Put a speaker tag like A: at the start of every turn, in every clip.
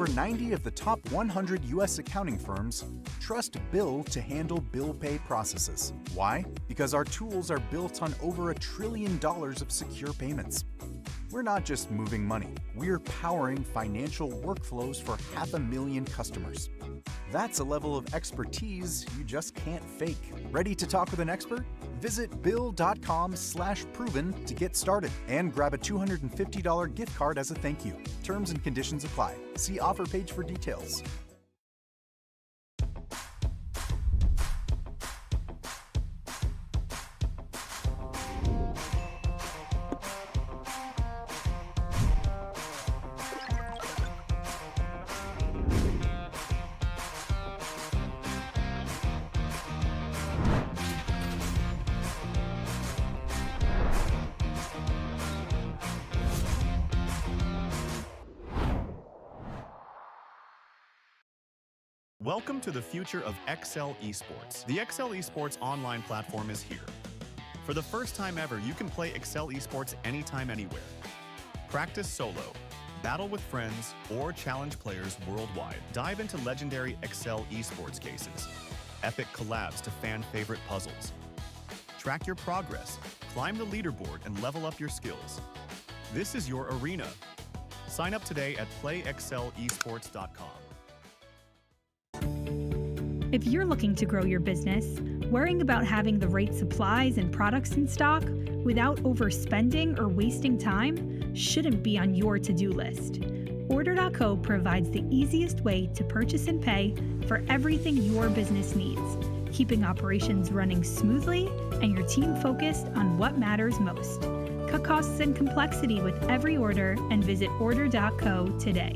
A: over 90 of the top 100 US accounting firms trust Bill to handle bill pay processes. Why? Because our tools are built on over $1 trillion of secure payments. We're not just moving money, we're powering financial workflows for 500,000 customers. That's a level of expertise you just can't fake. Ready to talk with an expert? Visit bill.com/proven to get started and grab a $250 gift card as a thank you. Terms and conditions apply. See offer page for details.
B: Welcome to the future of Excel Esports. The Excel Esports online platform is here. For the first time ever, you can play Excel Esports anytime, anywhere. Practice solo, battle with friends, or challenge players worldwide. Dive into legendary Excel Esports cases, epic collabs to fan-favorite puzzles. Track your progress, climb the leaderboard, and level up your skills. This is your arena. Sign up today at playexcelesports.com.
C: If you're looking to grow your business, worrying about having the right supplies and products in stock without overspending or wasting time shouldn't be on your to-do list. Order.co provides the easiest way to purchase and pay for everything your business needs, keeping operations running smoothly and your team focused on what matters most. Cut costs and complexity with every order and visit Order.co today.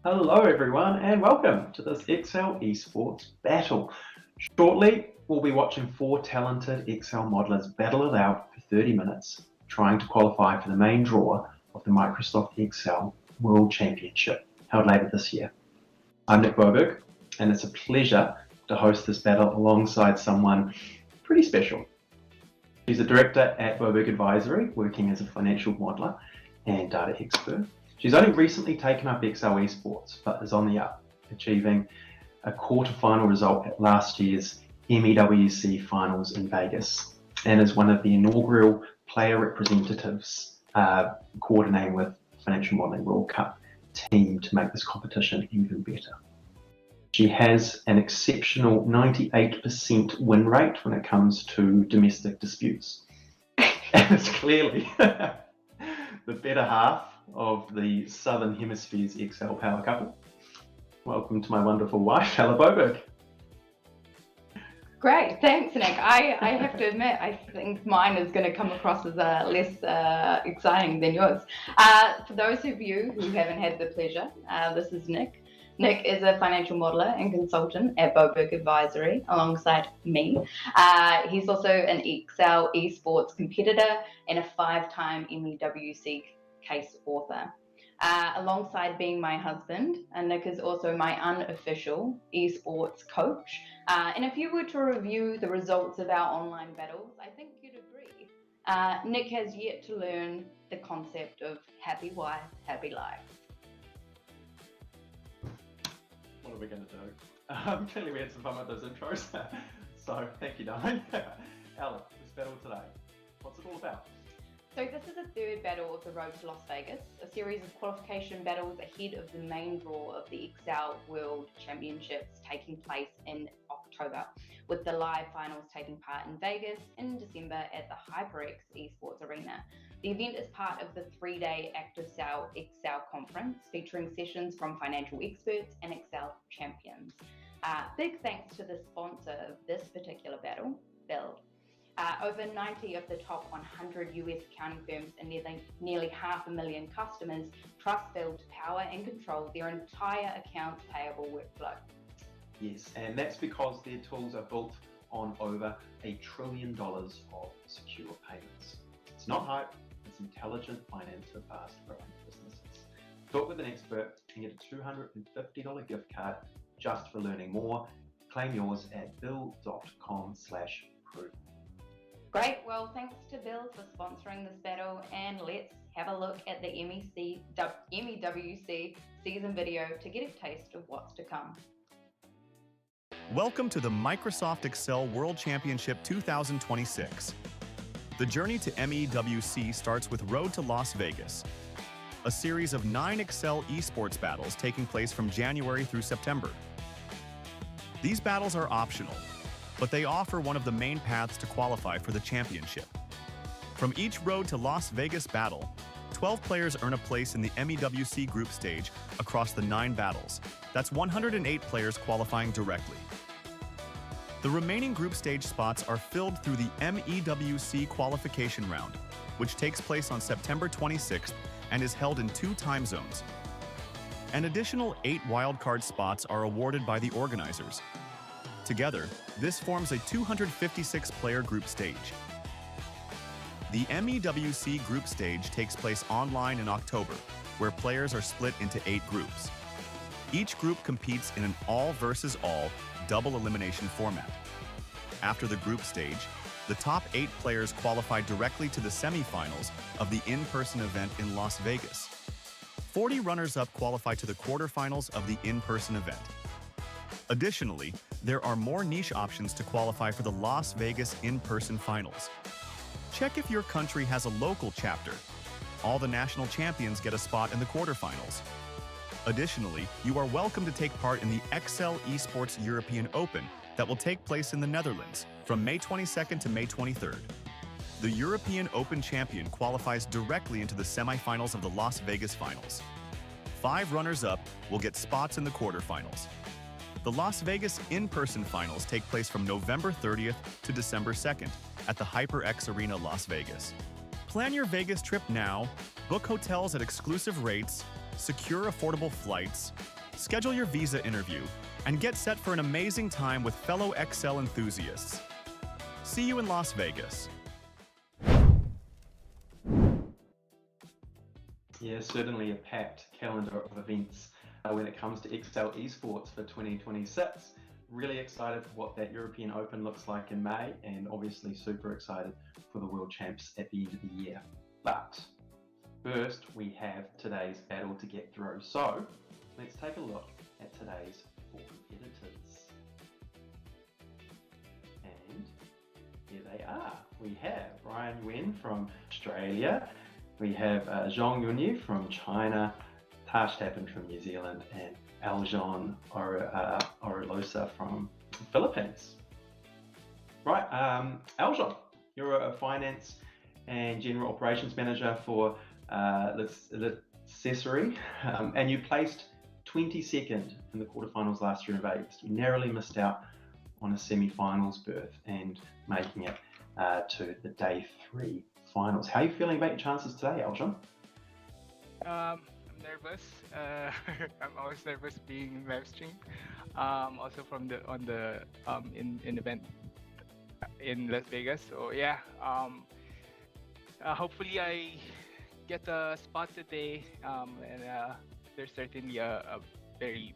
D: Hello everyone and welcome to this Excel Esports battle. Shortly we'll be watching 4 talented Excel modelers battle it out for 30 minutes trying to qualify for the main draw of the Microsoft Excel World Championship held later this year. I'm Nick Boberg and it's a pleasure to host this battle alongside someone pretty special. She's a director at Boberg Advisory working as a financial modeler and data expert. She's only recently taken up Excel Esports, but is on the up, achieving a quarter-final result at last year's MEWC finals in Vegas, and is one of the inaugural player representatives coordinating with Financial Modeling World Cup team to make this competition even better. She has an exceptional 98% win rate when it comes to domestic disputes. and it's clearly the better half of the Southern Hemisphere's XL power couple. Welcome to my wonderful wife, Ella Boberg.
E: Great, thanks, Nick. I have to admit, I think mine is going to come across as less exciting than yours. For those of you who haven't had the pleasure, this is Nick. Nick is a financial modeler and consultant at Boberg Advisory alongside me. He's also an Excel Esports competitor and a 5-time MEWC case author. Alongside being my husband, Nick is also my unofficial esports coach. And if you were to review the results of our online battles, I think you'd agree. Nick has yet to learn the concept of happy wife, happy life.
D: What are we going to do? Clearly we had some fun with those intros. So thank you, darling. Ella, this battle today, what's it all about?
E: So this is the third battle of the road to Las Vegas, a series of qualification battles ahead of the main draw of the Excel World Championships taking place in October, with the live finals taking part in Vegas in December at the HyperX Esports Arena. The event is part of the 3-day ActiveSale Excel conference, featuring sessions from financial experts and Excel champions. Big thanks to the sponsor of this particular battle, Build. Over 90 of the top 100 US accounting firms and nearly 500,000 customers trust Build to power and control their entire accounts payable workflow.
D: Yes, and that's because their tools are built on over $1 trillion of secure payments. It's not hype, it's intelligent finance for fast-growing businesses. Talk with an expert and get a $250 gift card just for learning more. Claim yours at bill.com/proof.
E: Great, well, thanks to Bill for sponsoring this battle, and let's have a look at the MEWC season video to get a taste of what's to come.
B: Welcome to the Microsoft Excel World Championship 2026. The journey to MEWC starts with Road to Las Vegas, a series of 9 Excel esports battles taking place from January through September. These battles are optional, but they offer one of the main paths to qualify for the championship. From each Road to Las Vegas battle, 12 players earn a place in the MEWC group stage across the 9 battles. That's 108 players qualifying directly. The remaining group stage spots are filled through the MEWC qualification round, which takes place on September 26th and is held in 2 time zones. An additional 8 wildcard spots are awarded by the organizers. Together, this forms a 256-player group stage. The MEWC group stage takes place online in October, where players are split into 8 groups. Each group competes in an all-versus-all double elimination format. After the group stage, the top 8 players qualify directly to the semifinals of the in-person event in Las Vegas. 40 runners-up qualify to the quarterfinals of the in-person event. Additionally, there are more niche options to qualify for the Las Vegas in-person finals. Check if your country has a local chapter. All the national champions get a spot in the quarterfinals. Additionally, you are welcome to take part in the Excel Esports European Open that will take place in the Netherlands from May 22nd to May 23rd. The European Open champion qualifies directly into the semifinals of the Las Vegas finals. 5 runners-up will get spots in the quarterfinals. The Las Vegas in-person finals take place from November 30th to December 2nd at the HyperX Arena, Las Vegas. Plan your Vegas trip now, book hotels at exclusive rates, secure affordable flights, schedule your visa interview, and get set for an amazing time with fellow Excel enthusiasts. See you in Las Vegas.
D: Yeah, certainly a packed calendar of events when it comes to Excel Esports for 2026. Really excited for what that European Open looks like in May, and obviously super excited for the World Champs at the end of the year. But first, we have today's battle to get through. So let's take a look at today's 4 competitors. And here they are. We have Brian Nguyen from Australia. We have Zhong Yunyi from China, Tash Tappan from New Zealand, and Aljon Orolosa from the Philippines. Right, Aljon, you're a finance and General Operations Manager for Accessory, and you placed 22nd in the quarterfinals last year in Vegas. You narrowly missed out on a semi-finals berth and making it to the day 3 finals. How are you feeling about your chances today, Eljon?
F: I'm nervous. I'm always nervous being live streamed. Also from the in event in Las Vegas. So yeah. Hopefully I get a spot today. And there's certainly a very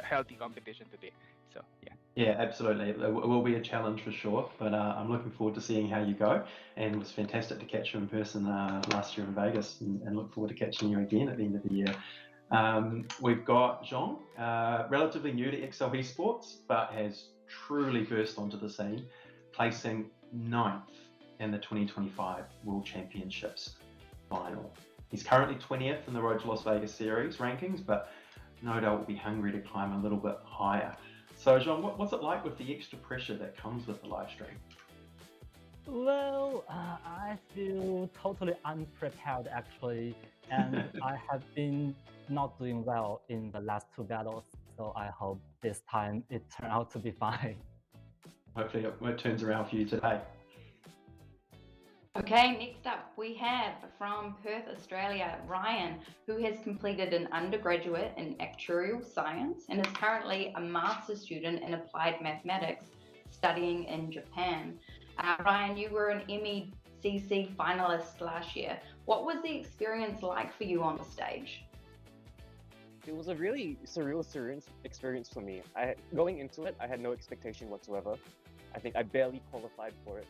F: healthy competition today. So yeah.
D: Yeah, absolutely. It will be a challenge for sure, but I'm looking forward to seeing how you go. And it was fantastic to catch you in person last year in Vegas, and look forward to catching you again at the end of the year. We've got Jean, relatively new to XL Esports, but has truly burst onto the scene, placing 9th in the 2025 World Championships final. He's currently 20th in the Road to Las Vegas series rankings, but no doubt will be hungry to climb a little bit higher. So, Jean, what's it like with the extra pressure that comes with the live stream?
G: Well, I feel totally unprepared actually, and I have been not doing well in the last 2 battles, so I hope this time it turns out to be fine.
D: Hopefully it turns around for you today.
E: Okay, next up we have from Perth, Australia, Ryan, who has completed an undergraduate in actuarial science and is currently a master's student in applied mathematics studying in Japan. Ryan, you were an MECC finalist last year. What was the experience like for you on the stage?
H: It was a really surreal experience for me. Going into it, I had no expectation whatsoever. I think I barely qualified for it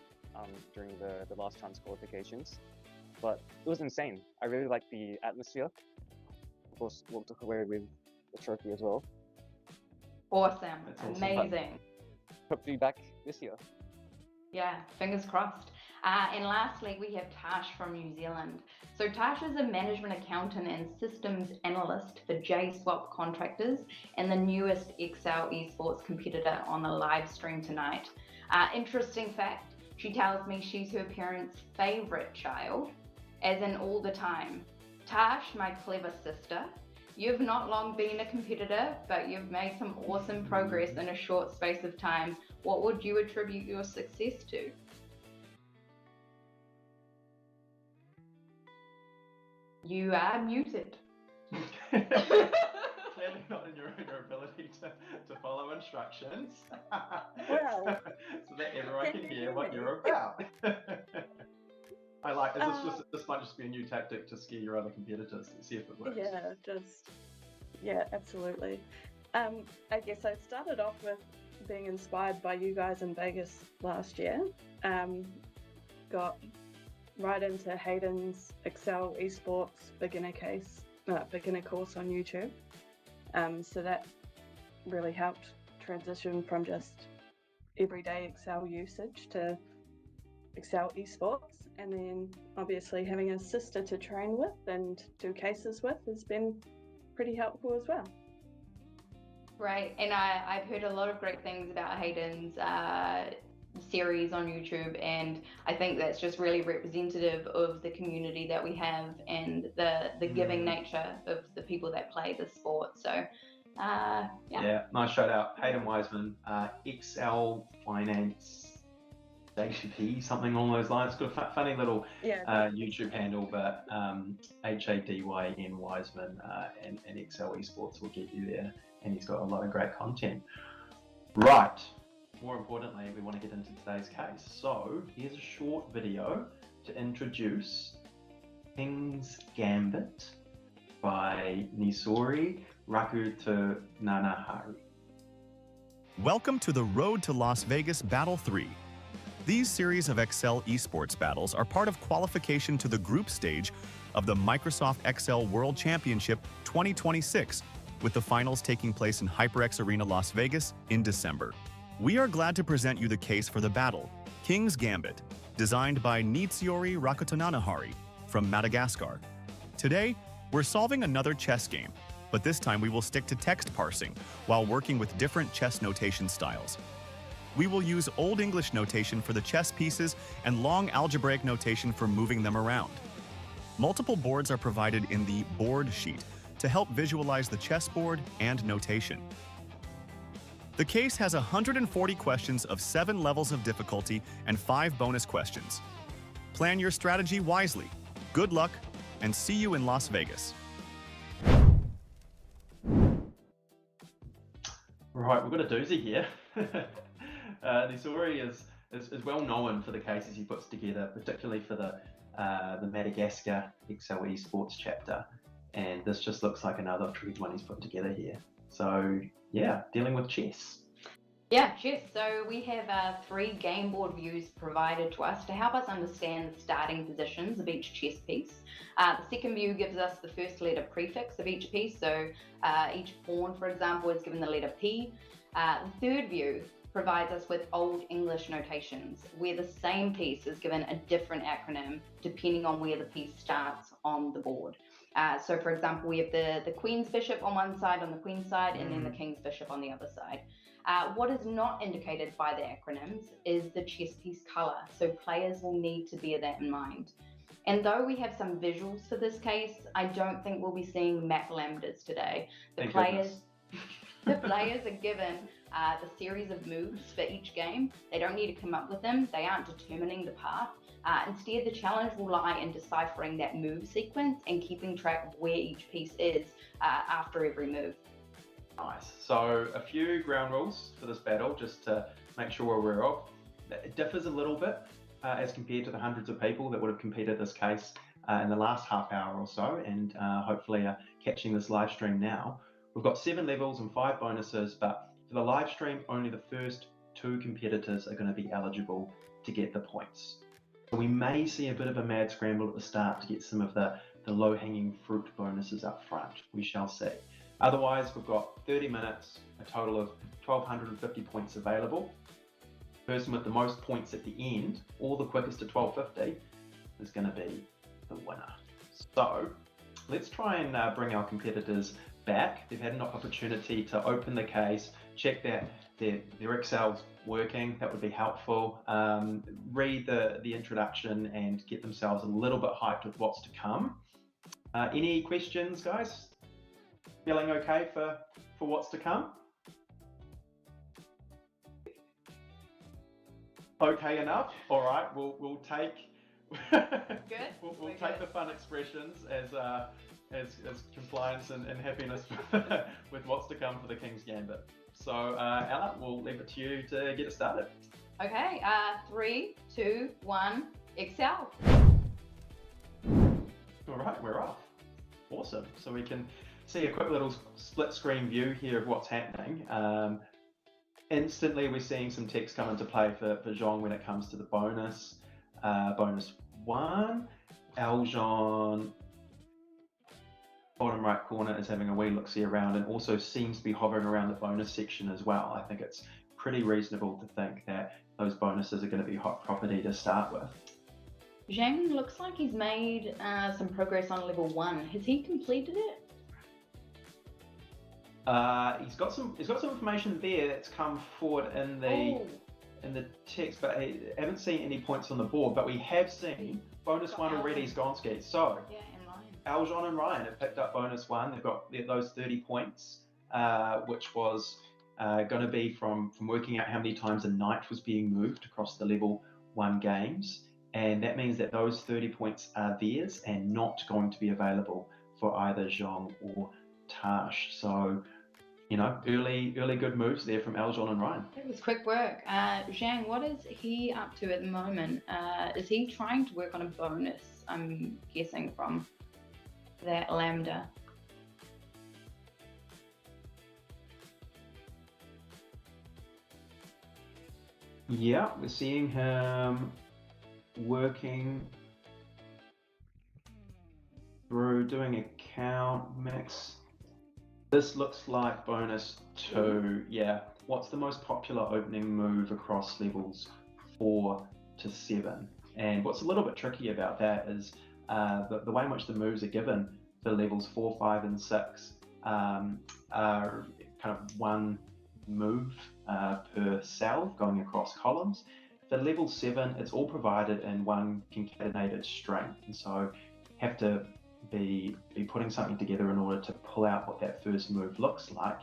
H: during the last chance qualifications, but it was insane. I really liked the atmosphere. Of course, walked away with the trophy as well.
E: Awesome, amazing.
H: Awesome. Hope to be back this year.
E: Yeah, fingers crossed. And lastly, we have Tash from New Zealand. So Tash is a management accountant and systems analyst for JSwap Contractors and the newest XL Esports competitor on the live stream tonight. Interesting fact, she tells me she's her parents' favorite child, as in all the time. Tash, my clever sister, you've not long been a competitor, but you've made some awesome progress in a short space of time. What would you attribute your success to? You are muted.
D: Clearly not in your ability to follow instructions.
I: Well,
D: so that everyone can hear what you're about. I like this might just be a new tactic to scare your other competitors and see if it works.
I: Yeah, absolutely. I guess I started off with being inspired by you guys in Vegas last year. Got right into Hayden's Excel Esports beginner course on YouTube. So that really helped transition from just everyday Excel usage to Excel Esports, and then obviously having a sister to train with and do cases with has been pretty helpful as well.
E: Right, and I've heard a lot of great things about Hayden's series on YouTube, and I think that's just really representative of the community that we have and the giving nature of the people that play the sport. So yeah,
D: nice shout out, Hayden Wiseman, XL Finance HDP, something along those lines. Got a funny little YouTube handle, but HADYN Wiseman and XL Esports will get you there, and he's got a lot of great content. Right, more importantly, we want to get into today's case. So here's a short video to introduce King's Gambit by Nisori Rakutananahari.
B: Welcome to the Road to Las Vegas Battle 3. These series of XL Esports battles are part of qualification to the group stage of the Microsoft XL World Championship 2026, with the finals taking place in HyperX Arena Las Vegas in December. We are glad to present you the case for the battle, King's Gambit, designed by Nitsiori Rakutananahari from Madagascar. Today, we're solving another chess game, but this time we will stick to text parsing while working with different chess notation styles. We will use Old English notation for the chess pieces and long algebraic notation for moving them around. Multiple boards are provided in the board sheet to help visualize the chessboard and notation. The case has 140 questions of 7 levels of difficulty and 5 bonus questions. Plan your strategy wisely. Good luck, and see you in Las Vegas.
D: Right, we've got a doozy here. Nisori is well known for the cases he puts together, particularly for the Madagascar Excel Esports chapter. And this just looks like another tricky one he's put together here. So yeah, dealing with chess.
E: Yeah, chess. So we have 3 game board views provided to us to help us understand the starting positions of each chess piece. The second view gives us the first letter prefix of each piece. So each pawn, for example, is given the letter P. The third view provides us with Old English notations, where the same piece is given a different acronym depending on where the piece starts on the board. So for example, we have the Queen's Bishop on one side, on the Queen's side, and then the King's Bishop on the other side. What is not indicated by the acronyms is the chess piece color, so players will need to bear that in mind. And though we have some visuals for this case, I don't think we'll be seeing map lambdas today. The players are given the series of moves for each game. They don't need to come up with them. They aren't determining the path. Instead, the challenge will lie in deciphering that move sequence and keeping track of where each piece is after every move.
D: Nice. So a few ground rules for this battle, just to make sure we're aware of. It differs a little bit as compared to the hundreds of people that would have competed this case in the last half hour or so, and hopefully are catching this live stream now. We've got 7 levels and 5 bonuses, but for the live stream, only the first 2 competitors are going to be eligible to get the points. So we may see a bit of a mad scramble at the start to get some of the low-hanging fruit bonuses up front. We shall see. Otherwise, we've got 30 minutes, a total of 1,250 points available. The person with the most points at the end, or the quickest to 1,250, is going to be the winner. So let's try and bring our competitors back. They've had an opportunity to open the case, check that their Excel's working. That would be helpful. Read the introduction and get themselves a little bit hyped with what's to come. Any questions, guys? Feeling okay for what's to come? Okay enough. All right. We'll take.
E: Good.
D: we'll take the fun expressions as compliance and happiness with what's to come for the King's Gambit. So Ella, we'll leave it to you to get it started.
E: Okay. 3, 2, 1. Excel.
D: All right, we're off. Awesome. So we can see a quick little split screen view here of what's happening. Instantly, we're seeing some text come into play for Jean when it comes to the bonus. Bonus 1. Aljon, bottom right corner, is having a wee look-see around and also seems to be hovering around the bonus section as well. I think it's pretty reasonable to think that those bonuses are going to be hot property to start with.
E: Zhang looks like he's made some progress on level 1. Has he completed it?
D: He's got some information there that's come forward in the text, but I haven't seen any points on the board. But we have seen bonus 1 already is gone ski. So
E: yeah, and Ryan.
D: Aljon and Ryan have picked up bonus 1. They've got those 30 points, which was going to be from working out how many times a knight was being moved across the level 1 games. And that means that those 30 points are theirs and not going to be available for either Zhang or Tash. So, you know, early good moves there from Aljon and Ryan.
E: It was quick work. Zhang, what is he up to at the moment? Is he trying to work on a bonus, I'm guessing, from that lambda?
D: Yeah, we're seeing him working through doing a count mix. This looks like bonus 2. Yeah. What's the most popular opening move across levels 4 to 7? And what's a little bit tricky about that is the way in which the moves are given for levels 4, 5, and 6 are kind of one move per cell going across columns. For level 7, it's all provided in one concatenated string, and so have to be putting something together in order to pull out what that first move looks like,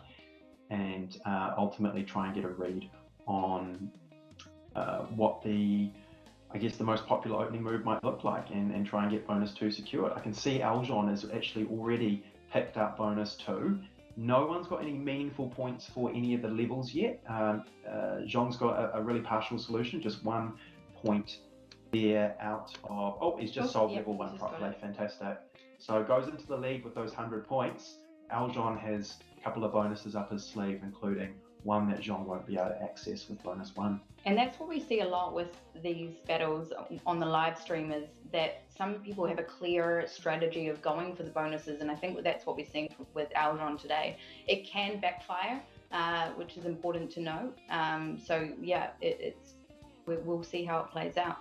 D: and ultimately try and get a read on what the most popular opening move might look like, and try and get bonus 2 secured. I can see Aljon has actually already picked up bonus 2. No one's got any meaningful points for any of the levels yet. Zhong's got a really partial solution, just 1 point there out of, oh, he's just solved level 1 properly, fantastic. So goes into the lead with those 100 points. Aljon has a couple of bonuses up his sleeve, including one that Zhong won't be able to access with bonus 1.
E: And that's what we see a lot with these battles on the live stream, is that some people have a clear strategy of going for the bonuses, and I think that's what we're seeing with Aljon today. It can backfire, which is important to note. So yeah, we'll see how it plays out.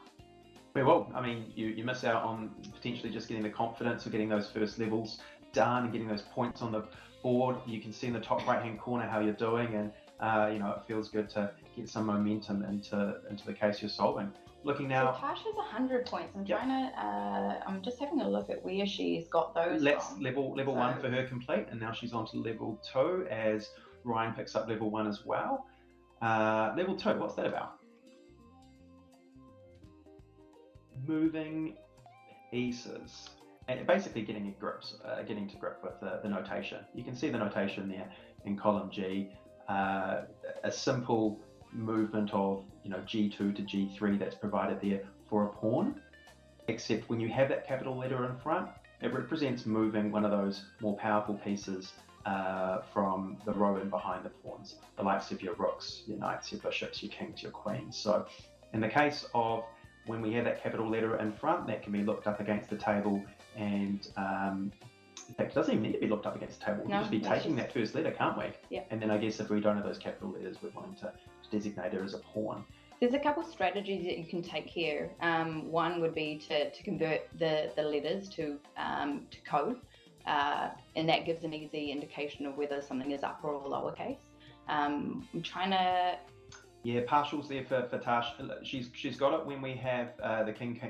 D: Well, I mean, you miss out on potentially just getting the confidence of getting those first levels done and getting those points on the board. You can see in the top right-hand corner how you're doing, and it feels good to get some momentum into the case you're solving. Looking now,
E: so Tasha's 100 points. I'm trying to. I'm just having a look at where she's got those.
D: Let's level 1 for her complete, and now she's on to level 2 as Ryan picks up level 1 as well. Level 2, what's that about? Moving pieces, and basically getting to grip with the notation. You can see the notation there in column G. A simple movement of G2 to G3 that's provided there for a pawn, except when you have that capital letter in front, it represents moving one of those more powerful pieces from the row in behind the pawns, the likes of your rooks, your knights, your bishops, your kings, your queens. So in the case of when we have that capital letter in front, that can be looked up against the table, and in fact, it doesn't even need to be looked up against the table. We can just be taking that first letter, can't we?
E: Yeah.
D: And then I guess if we don't have those capital letters, we're wanting to designate her as a pawn.
E: There's a couple of strategies that you can take here. One would be to convert the letters to code, and that gives an easy indication of whether something is upper or lowercase. I'm trying to.
D: Yeah, partials there for Tash. She's got it when we have the king,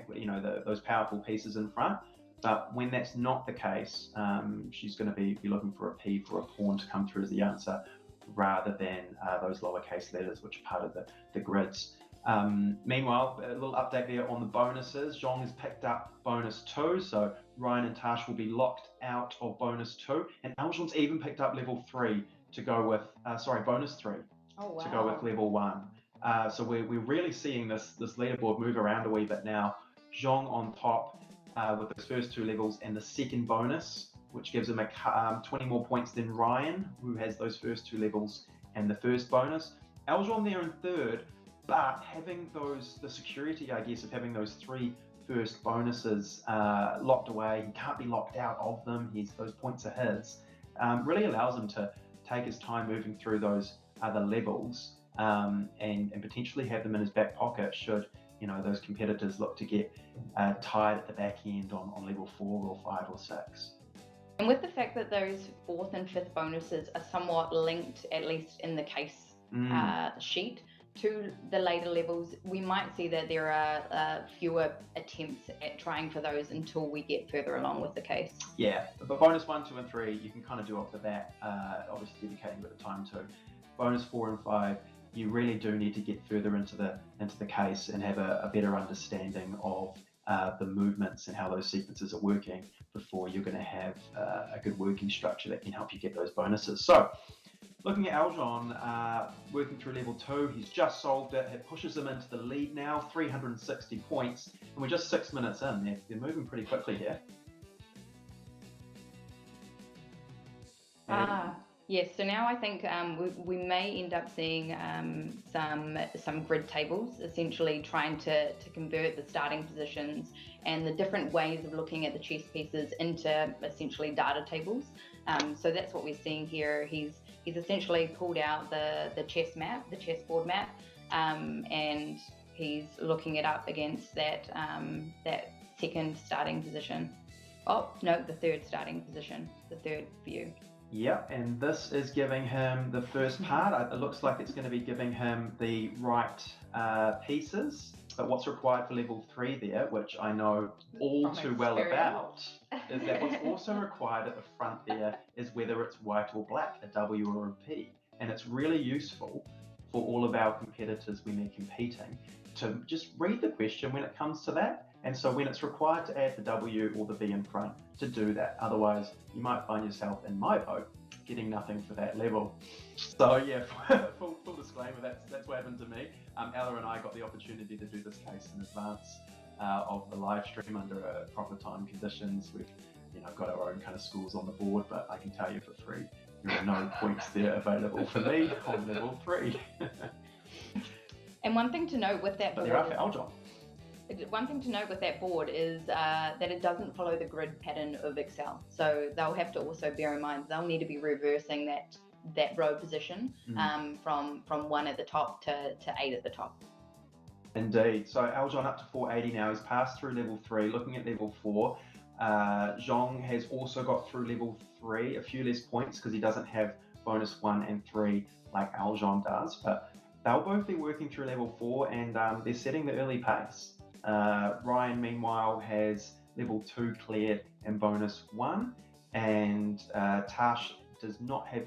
D: those powerful pieces in front. But when that's not the case, she's going to be looking for a P for a pawn to come through as the answer, rather than those lowercase letters, which are part of the grids. Meanwhile, a little update there on the bonuses. Zhong has picked up bonus 2, so Ryan and Tash will be locked out of bonus 2, and Aljon's even picked up level 3 to go with, bonus 3 to go with level 1. So we're really seeing this leaderboard move around a wee bit now. Zhong on top with those first 2 levels, and the second bonus, which gives him 20 more points than Ryan, who has those first 2 levels and the first bonus. Aljon there in third, but having the security, I guess, of having those 3 first bonuses locked away, he can't be locked out of them. Those points are his. Really allows him to take his time moving through those other levels, and potentially have them in his back pocket should those competitors look to get tied at the back end on level 4 or 5 or 6.
E: And with the fact that those 4th and 5th bonuses are somewhat linked, at least in the case sheet, to the later levels, we might see that there are fewer attempts at trying for those until we get further along with the case.
D: Yeah, but bonus 1, 2, and 3, you can kind of do off the bat, obviously dedicating a bit of time to. Bonus 4 and 5, you really do need to get further into the case and have a better understanding of the movements and how those sequences are working before you're going to have a good working structure that can help you get those bonuses. So, looking at Aljon, working through level 2, he's just solved it. It pushes him into the lead now, 360 points, and we're just 6 minutes in. They're moving pretty quickly here.
E: Yes, so now I think we may end up seeing some grid tables, essentially trying to convert the starting positions and the different ways of looking at the chess pieces into essentially data tables. So that's what we're seeing here. He's essentially pulled out the chess map, the chessboard map, and he's looking it up against that second starting position. Oh no, the third starting position, the third view.
D: Yep, and this is giving him the first part. It looks like it's going to be giving him the right pieces. But what's required for level 3 there, which I know all
E: From
D: too well
E: experience.
D: about, is that what's also required at the front there is whether it's white or black, a W or a P. And it's really useful for all of our competitors when they're competing to just read the question when it comes to that. And so when it's required to add the W or the V in front, to do that. Otherwise, you might find yourself, in my vote, getting nothing for that level. So yeah, full disclaimer, that's what happened to me. Ella and I got the opportunity to do this case in advance of the live stream under proper time conditions. We've got our own kind of scores on the board, but I can tell you for free, there are no points there available for me on level 3.
E: And one thing to note with that
D: But
E: board,
D: there are for Aljon.
E: One thing to note with that board is that it doesn't follow the grid pattern of Excel. So they'll have to also bear in mind they'll need to be reversing that row position from 1 at the top to 8 at the top.
D: Indeed. So Aljon up to 480 now. He's passed through level 3. Looking at level 4, Zhong has also got through level 3, a few less points because he doesn't have bonus 1 and 3 like Aljon does. But they'll both be working through level 4 and they're setting the early pace. Ryan, meanwhile, has level 2 cleared and bonus 1, and Tash does not have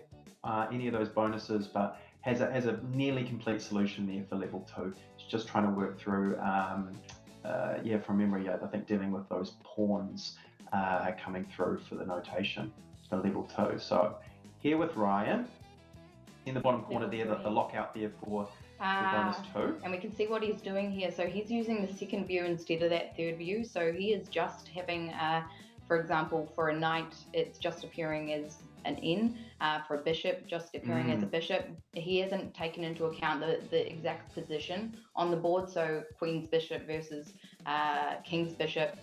D: any of those bonuses, but has a nearly complete solution there for level 2. She's just trying to work through, from memory, I think dealing with those pawns coming through for the notation for level 2. So here with Ryan, in the bottom corner there, the lockout there for bonus 2.
E: And we can see what he's doing here. So he's using the second view instead of that third view. So he is just having, for example, for a knight, it's just appearing as an N. For a bishop, just appearing as a bishop. He hasn't taken into account the exact position on the board. So queen's bishop versus king's bishop,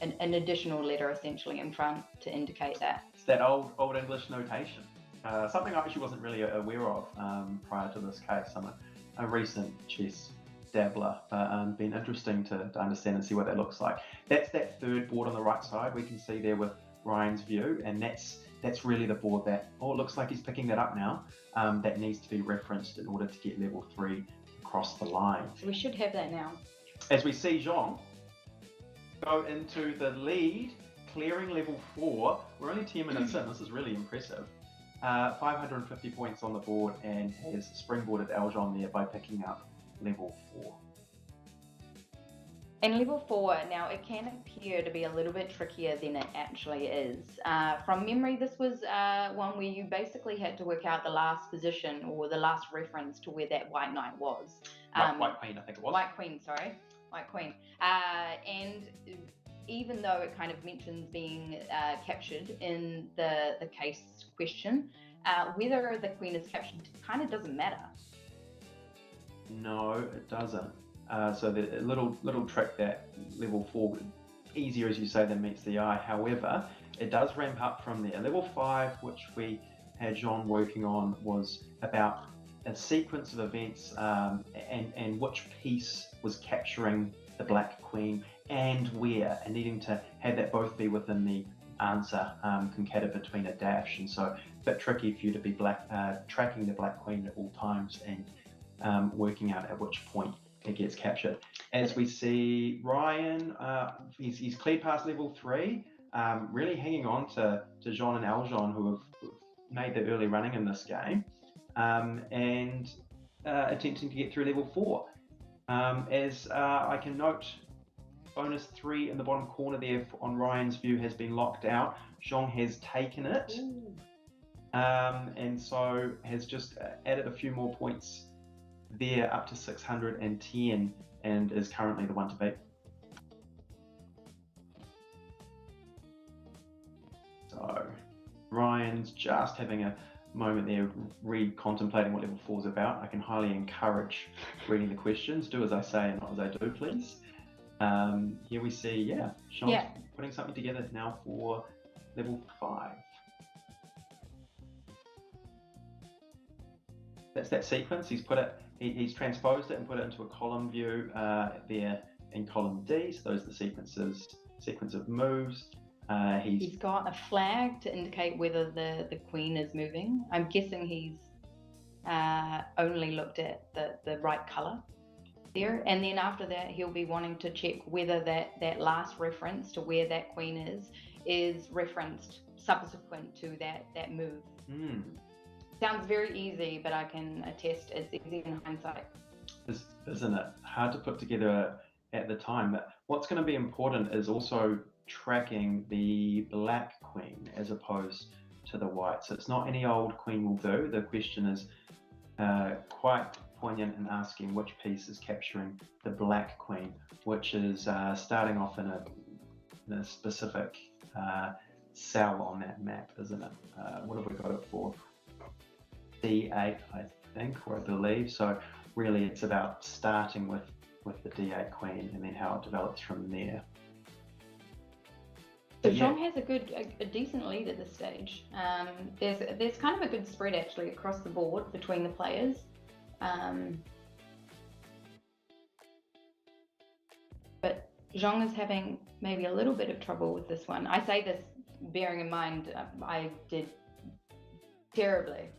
E: an additional letter essentially in front to indicate that.
D: It's that old English notation. Something I actually wasn't really aware of prior to this case. I'm a recent chess dabbler, but been interesting to understand and see what that looks like. That's that third board on the right side. We can see there with Ryan's view, and that's really the board that, it looks like he's picking that up now, that needs to be referenced in order to get level 3 across the line.
E: So we should have that now.
D: As we see Zhong go into the lead, clearing level 4. We're only 10 minutes in. This is really impressive. 550 points on the board and has springboarded Aljon there by picking up level 4.
E: And level 4, now it can appear to be a little bit trickier than it actually is. From memory, this was one where you basically had to work out the last position or the last reference to where that white knight was.
D: White queen, I think it was.
E: White queen. And even though it kind of mentions being captured in the case question, whether the queen is captured kind of doesn't matter.
D: No, it doesn't. So the little trick that level 4, easier as you say than meets the eye. However, it does ramp up from there. Level 5, which we had John working on, was about a sequence of events and which piece was capturing the black queen and where, and needing to have that both be within the answer, concatenated between a dash. And so a bit tricky for you to be tracking the black queen at all times and working out at which point it gets captured. As we see Ryan, he's cleared past level 3, really hanging on to Jean and Aljon, who have made the early running in this game, and attempting to get through level 4. As I can note, bonus 3 in the bottom corner there on Ryan's view has been locked out. Jean has taken it, and so has just added a few more points there up to 610 and is currently the one to beat. So Ryan's just having a moment there contemplating what level 4 is about. I can highly encourage reading the questions. Do as I say and not as I do, please. Here we see, Sean's putting something together now for level 5. That's that sequence. He's transposed it and put it into a column view there in column D. So those are the sequence of moves.
E: He's got a flag to indicate whether the queen is moving. I'm guessing he's only looked at the right color there, and then after that he'll be wanting to check whether that last reference to where that queen is referenced subsequent to that move. Sounds very easy, but I can attest it's easy in hindsight.
D: Isn't it? Hard to put together at the time. But what's going to be important is also tracking the black queen as opposed to the white. So it's not any old queen will do. The question is quite poignant in asking which piece is capturing the black queen, which is starting off in a specific cell on that map, isn't it? What have we got it for? D8, I think, or I believe. So really it's about starting with the D8 queen and then how it develops from there.
E: So Zhong has a decent lead at this stage. There's kind of a good spread actually across the board between the players. But Zhong is having maybe a little bit of trouble with this one. I say this bearing in mind I did terribly.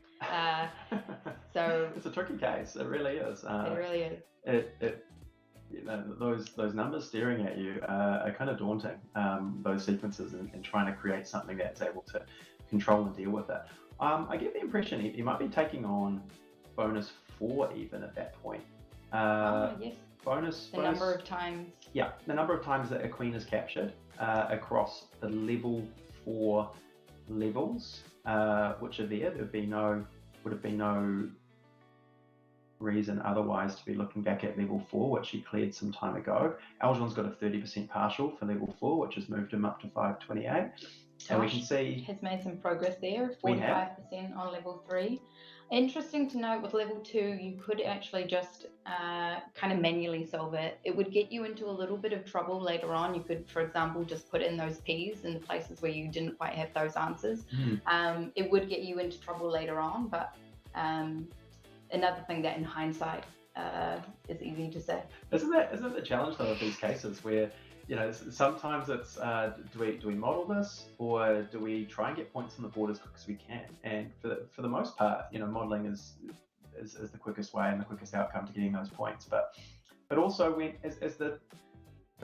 E: So
D: it's a tricky case. It really is.
E: It really is.
D: You know, those numbers staring at you are kind of daunting. Those sequences and trying to create something that's able to control and deal with it. I get the impression he might be taking on bonus 4 even at that point.
E: Yes.
D: Bonus.
E: Number of times.
D: Yeah, the number of times that a queen is captured across the level 4 levels, which are there. Would have been no reason otherwise to be looking back at level 4, which he cleared some time ago. Aljon's got a 30% partial for level 4, which has moved him up to 528. And we can see
E: has made some progress there, 45% on level 3. Interesting to note with level 2, you could actually just kind of manually solve it. It would get you into a little bit of trouble later on. You could, for example, just put in those P's in the places where you didn't quite have those answers. It would get you into trouble later on, but another thing that in hindsight is easy to say.
D: Isn't the challenge though of these cases where, you know, sometimes it's do we model this or do we try and get points on the board as quick as we can? And for the most part, you know, modeling is the quickest way and the quickest outcome to getting those points. But also when as the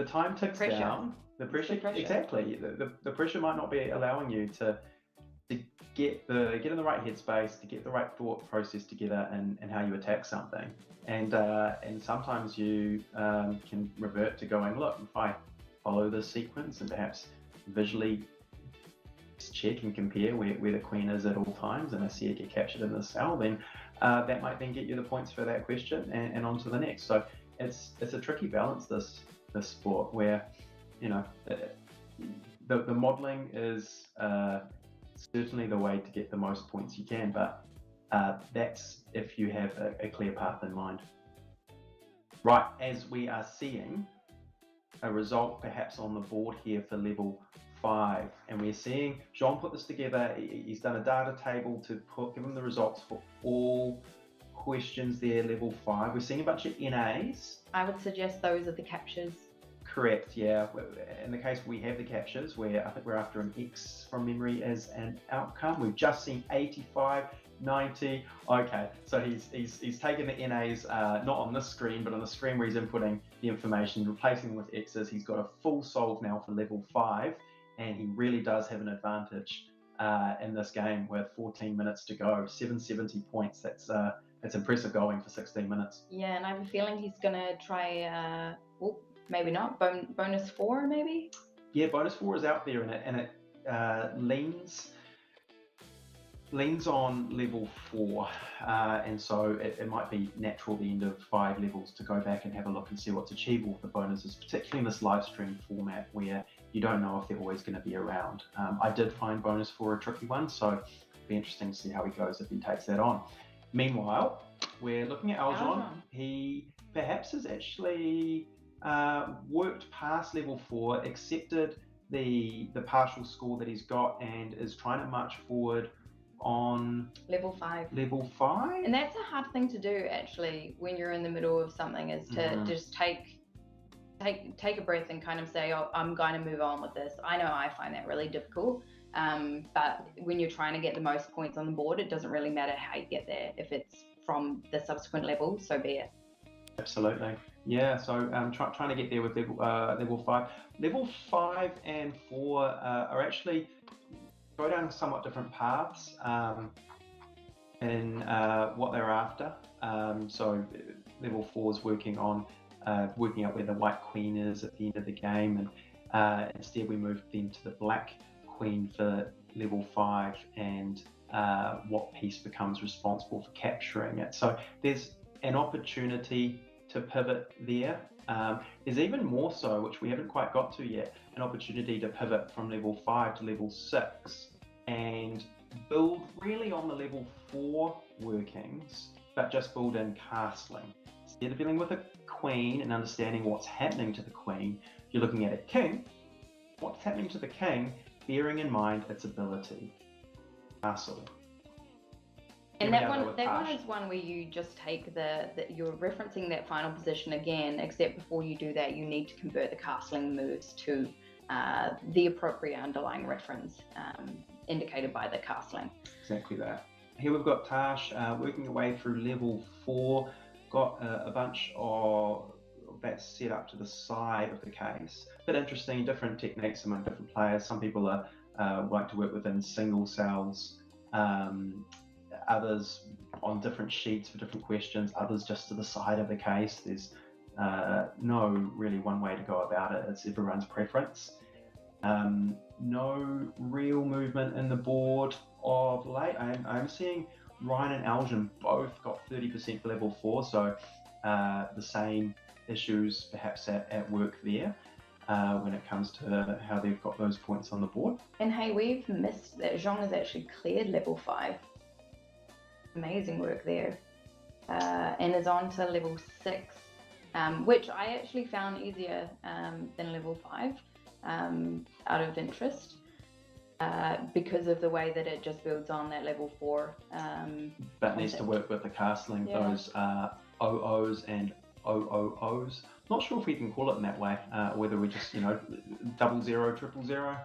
D: time ticks down, the pressure. Exactly, the pressure might not be allowing you to get in the right headspace, to get the right thought process together and how you attack something. And sometimes you can revert to going, look, if I follow this sequence and perhaps visually check and compare where the queen is at all times and I see it get captured in the cell, then that might then get you the points for that question and on to the next. So it's a tricky balance, this sport, where, you know, the modeling is certainly the way to get the most points you can, but that's if you have a clear path in mind. Right, as we are seeing a result perhaps on the board here for level 5, and we're seeing Jean put this together. He's done a data table to give him the results for all questions there, level 5. We're seeing a bunch of NAs.
E: I would suggest those are the captures.
D: Correct, yeah. In the case we have the captures, where I think we're after an X from memory as an outcome. We've just seen 85, 90. Okay, so he's taken the NAs not on this screen, but on the screen where he's inputting the information, replacing them with X's. He's got a full solve now for level 5, and he really does have an advantage in this game with 14 minutes to go. 770 points. That's impressive going for 16 minutes.
E: Yeah, and I have a feeling he's gonna try. Maybe not. Bonus 4, maybe?
D: Yeah, bonus 4 is out there, and it leans on level 4, and so it might be natural at the end of 5 levels to go back and have a look and see what's achievable with the bonuses, particularly in this live stream format where you don't know if they're always going to be around. I did find bonus 4 a tricky one, so it'll be interesting to see how he goes if he takes that on. Meanwhile, we're looking at Aljon. He perhaps has actually worked past level 4, accepted the partial score that he's got, and is trying to march forward on
E: level 5.
D: Level 5,
E: and that's a hard thing to do actually when you're in the middle of something, is to just take take a breath and kind of say, oh, I'm going to move on with this. I know I find that really difficult. But when you're trying to get the most points on the board, it doesn't really matter how you get there. If it's from the subsequent level, so be it.
D: Absolutely. Yeah, so trying to get there with level 5. Level 5 and 4 are actually go down somewhat different paths in what they're after. So level 4 is working on working out where the white queen is at the end of the game, and instead we move then to the black queen for level 5 and what piece becomes responsible for capturing it. So there's an opportunity to pivot there. There's even more so, which we haven't quite got to yet, an opportunity to pivot from level 5 to level 6 and build really on the level 4 workings, but just build in castling. Instead of dealing with a queen and understanding what's happening to the queen, you're looking at a king. What's happening to the king, bearing in mind its ability. Castle.
E: And that one is one where you just take you're referencing that final position again, except before you do that, you need to convert the castling moves to the appropriate underlying reference indicated by the castling.
D: Exactly that. Here we've got Tash working her way through level 4, got a bunch of that set up to the side of the case. But interesting, different techniques among different players. Some people like to work within single cells. Others on different sheets for different questions, others just to the side of the case. There's no really one way to go about it. It's everyone's preference. No real movement in the board of late. I'm seeing Ryan and Aljan both got 30% for level 4, so the same issues perhaps at work there when it comes to how they've got those points on the board.
E: And hey, we've missed that Zhong has actually cleared level 5. Amazing work there. And is on to level 6, which I actually found easier than level 5 out of interest because of the way that it just builds on that level 4.
D: But needs to work with the castling, those OOs and OOOs. Not sure if we can call it in that way, whether we just, 00, 000.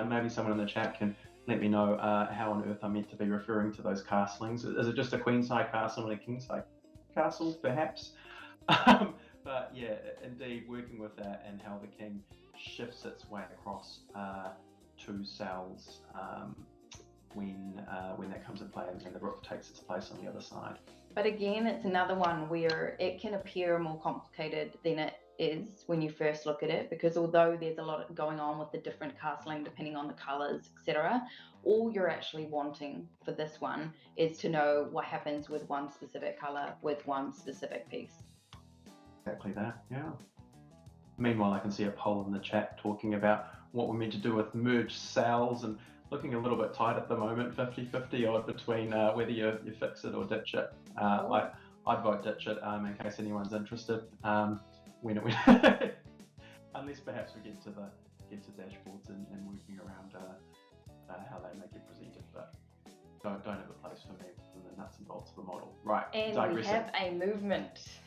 D: Maybe someone in the chat can let me know how on earth I'm meant to be referring to those castlings. Is it just a queenside castle and a kingside castle, perhaps? But yeah, indeed, working with that and how the king shifts its way across 2 cells when that comes into play and the rook takes its place on the other side.
E: But again, it's another one where it can appear more complicated than it is when you first look at it, because although there's a lot going on with the different castling depending on the colors, etc., all you're actually wanting for this one is to know what happens with one specific color with one specific piece.
D: Exactly that, yeah. Meanwhile, I can see a poll in the chat talking about what we're meant to do with merged cells and looking a little bit tight at the moment, 50-50 odd between whether you fix it or ditch it. I'd vote ditch it in case anyone's interested. When unless perhaps we get to dashboards and working around how they make it presented, but don't have a place for me in the nuts and bolts of the model. Right,
E: and we have a movement,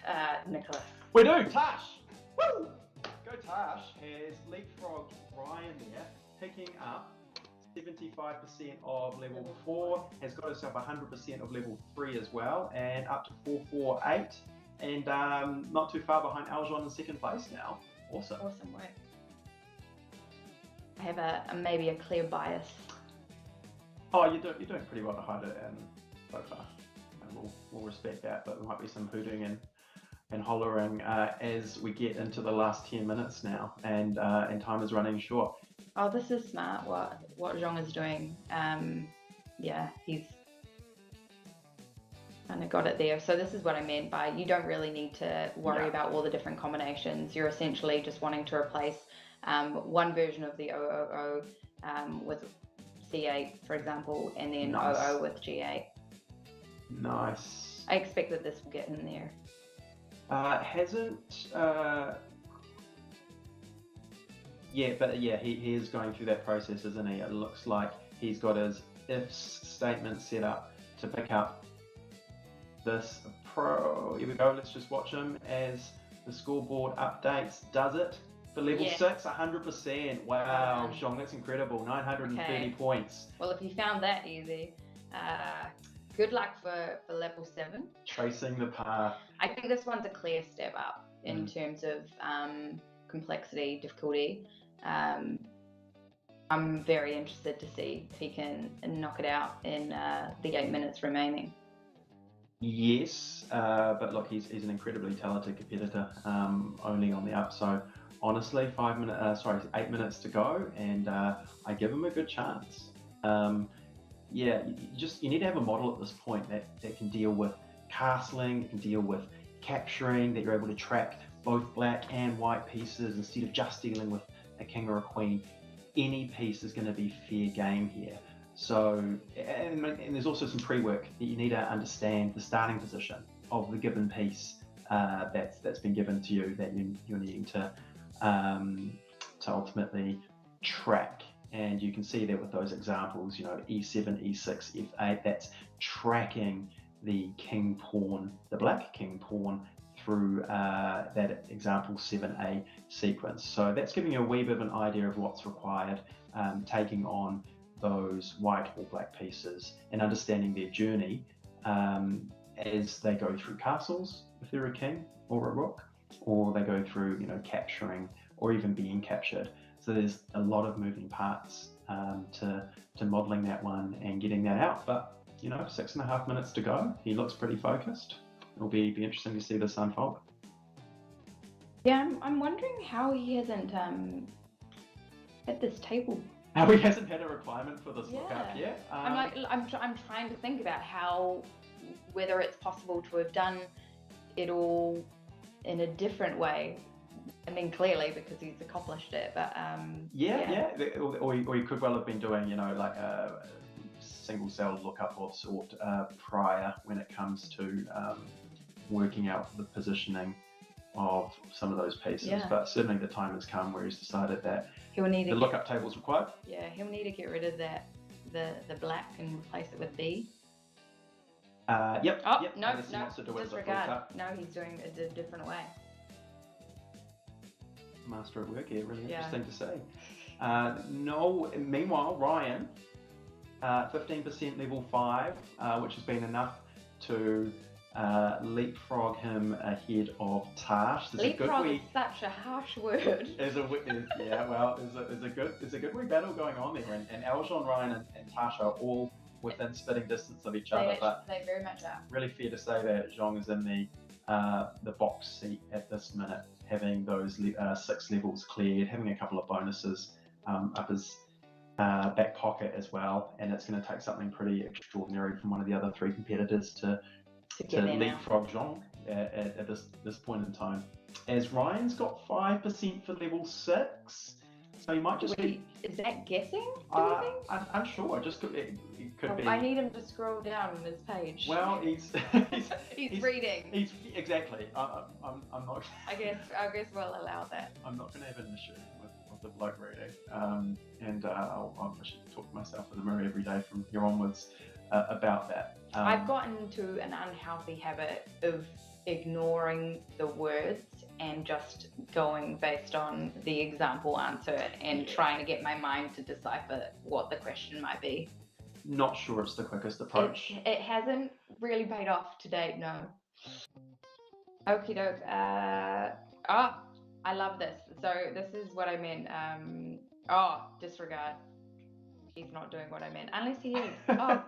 E: Nicholas.
D: We do, Tash! Woo! Go Tash has leapfrogged Ryan there, picking up 75% of level 4, has got herself 100% of level 3 as well, and up to 448. And not too far behind Aljon in second place now. Awesome.
E: Awesome work. I have maybe a clear bias.
D: Oh, you're doing pretty well to hide it so far. And we'll respect that, but there might be some hooting and hollering as we get into the last 10 minutes now, and time is running short.
E: Oh, this is smart. What Zhong is doing. Yeah, he's kind of got it there. So this is what I meant by you don't really need to worry about all the different combinations. You're essentially just wanting to replace one version of the OOO with C8, for example, and then OO with G8.
D: Nice.
E: I expect that this will get in there.
D: He is going through that process, isn't he? It looks like he's got his if statement set up to pick up this pro. Here we go. Let's just watch him as the scoreboard updates. Does it? For level 6, 100%. Wow, Zhong, that's incredible. 930 points.
E: Well, if you found that easy, good luck for level 7.
D: Tracing the path.
E: I think this one's a clear step up in terms of complexity, difficulty. I'm very interested to see if he can knock it out in the 8 minutes remaining.
D: Yes, but look, he's an incredibly talented competitor, only on the up. So honestly, 8 minutes to go, and I give him a good chance. Yeah, you need to have a model at this point that can deal with castling, can deal with capturing, that you're able to track both black and white pieces instead of just dealing with a king or a queen. Any piece is going to be fair game here. So, and there's also some pre-work that you need to understand the starting position of the given piece that's been given to you, that you're needing to ultimately track. And you can see that with those examples, you know, E7, E6, F8, that's tracking the king pawn, the black king pawn, through that example 7A sequence. So that's giving you a wee bit of an idea of what's required, taking on those white or black pieces and understanding their journey as they go through castles, if they're a king or a rook, or they go through, you know, capturing or even being captured. So there's a lot of moving parts to modelling that one and getting that out. But, you know, 6.5 minutes to go. He looks pretty focused. It'll be interesting to see this unfold.
E: Yeah, I'm wondering how he hasn't at this table.
D: How he hasn't had a requirement for this lookup yet.
E: I'm trying to think about whether it's possible to have done it all in a different way. I mean, clearly because he's accomplished it, but
D: or you could well have been doing, you know, like a single cell lookup of sort prior when it comes to working out the positioning of some of those pieces.
E: Yeah.
D: But certainly the time has come where he's decided that
E: he'll need
D: the lookup table is required.
E: Yeah, he'll need to get rid of the black and replace it with B.
D: Yep.
E: Oh,
D: yep.
E: no,
D: Disregard.
E: No, he's doing it a different way.
D: Master at work here, really interesting to see. Meanwhile, Ryan, 15% level 5, which has been enough to leapfrog him ahead of Tash.
E: Leapfrog is such a harsh word.
D: There's a good wee battle going on there, and Aljon, Ryan, and Tash are all within spitting distance of each other. But
E: they very much are.
D: Really fair to say that Zhong is in the box seat at this minute, having those 6 levels cleared, having a couple of bonuses up his back pocket as well, and it's going to take something pretty extraordinary from one of the other 3 competitors to leapfrog Zhong at this point in time. As Ryan's got 5% for level 6, so you might just be...
E: Is that guessing? Do you think?
D: I'm unsure. It could be.
E: I need him to scroll down on his page.
D: Well, he's
E: reading.
D: Exactly. I'm not.
E: I guess we'll allow that.
D: I'm not going to have an issue with the bloke reading, and I should talk to myself in the mirror every day from here onwards about that.
E: I've gotten into an unhealthy habit of ignoring the words and just going based on the example answer and trying to get my mind to decipher what the question might be.
D: Not sure it's the quickest approach.
E: It hasn't really paid off to date, no. Okie doke. I love this. So this is what I meant. Disregard. He's not doing what I meant. Unless he is. Oh.